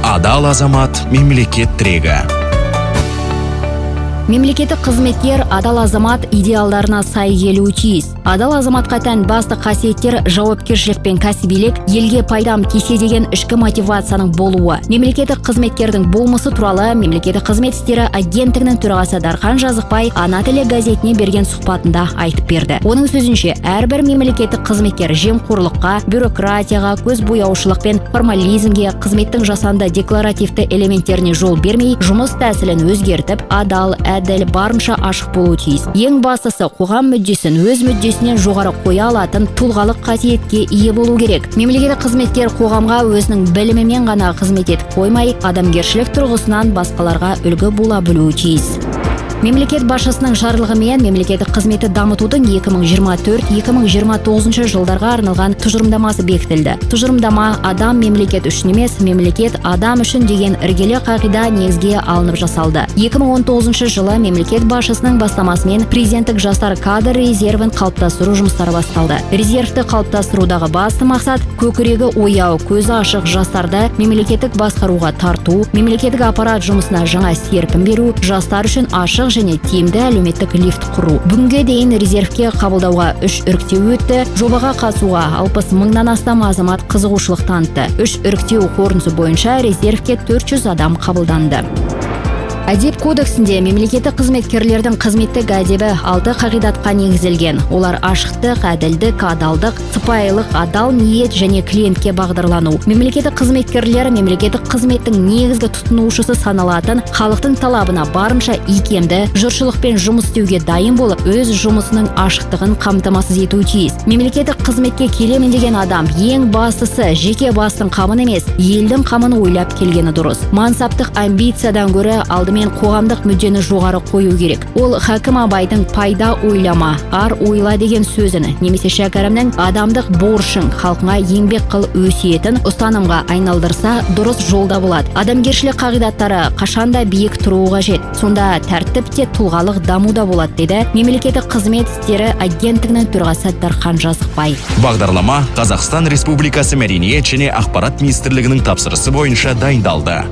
Адал азамат мемлекет тірегі. Мемлекеттік қызметкер адал азамат идеалдарына сай келуі тиіс. Адал азаматқа тән басты қасиеттер жауапкершілік пен кәсібилік, елге пайдам тисе деген ішкі мотивацияның болуы. Мемлекеттік қызметкердің болмысы туралы Мемлекеттік қызмет істері агенттігінің төрағасы Дархан Жазықбай Ана тілі газетіне берген сұхбатында айтып берді. Оның сөзінше, әрбір мемлекеттік қызметкер жемқорлыққа, бюрократияға, көз бояушылық пен формализмге, қызметтің жасанды декларативті элементтеріне жол бермей, жұмыс тәсілін өзгертіп, адал, әділ, барынша ашық болуы тиіс. Ең бастысы, қоғам мүддесін өз мүддесінен жоғары қоя алатын тұлғалық қасиетке ие болу керек. Мемлекеттік қызметкер қоғамға өзінің білімімен ғана қызмет етіп қоймай, адамгершілік тұрғысынан басқаларға үлгі бола білуі тиіс. Мемлекет басшысының жарлығымен мемлекеттік қызметті дамытудың 2024-2029 жылдарға арналған тұжырымдамасы бекітілді. Тұжырымдама адам мемлекет үшін емес, мемлекет адам үшін деген іргелі қағида негізге алынып жасалды. 2019 жылы мемлекет басшысының бастамасымен президенттік жастар кадр резервін қалыптастыру жұмыстары басталды. Резервті қалыптастырудағы басты мақсат көкірегі ояу, көзі ашық жастарды мемлекеттік басқаруға тарту, мемлекеттік аппарат жұмысына жаңа серпін беру, жастар үшін ашық және тиімді әлеуметтік лифт құру. Бүгінге дейін резервке қабылдауға 3 іріктеу өтті. Жобаға қатысуға 60 мыңнан астам азамат қызығушылық танытты. 3 іріктеу қорытындысы бойынша резервке 400 адам қабылданды. Әдеп кодексінде мемлекеттік қызметкерлердің қызметтік әдебі 6 қағидатқа негізделген. Олар ашықтық, әділдік, адалдық, сыпайылық, адал ниет және клиентке бағдарлану. Мемлекеттік қызметкерлер мемлекеттік қызметтің негізгі тұтынушысы саналатын, халықтың талабына барынша икемді, жұртшылықпен жұмыс істеуге дайын болып, өз жұмысының ашықтығын қамтамасыз етуі тиіс. Мемлекеттік қызметке келемін деген адам ең бастысы жеке бастың қамын емес, елдің қамын ойлап келгені дұрыс. Мансаптық амбициядан гөрі алдымен қоғамдық мүддені жоғары қою керек. Ол Хакім Абайдың пайда ойлама, ар ойла деген сөзін, немесе шәкәрімнің адамдық борышың, халқыңа еңбек қыл өсиетін ұстанымға айналдырса, дұрыс жолда болады. Адамгершілік қағидаттары қашанда биік тұруы қажет. Сонда тәртіп те тұлғалық дамуда болады, деді Мемлекеттік қызмет істері агенттігінің төрағасы Дархан Жазықбай. Бағдарлама Қазақстан Республикасы Мәдениет және ақпарат министрлігінің тапсырысы бойынша дайындалды.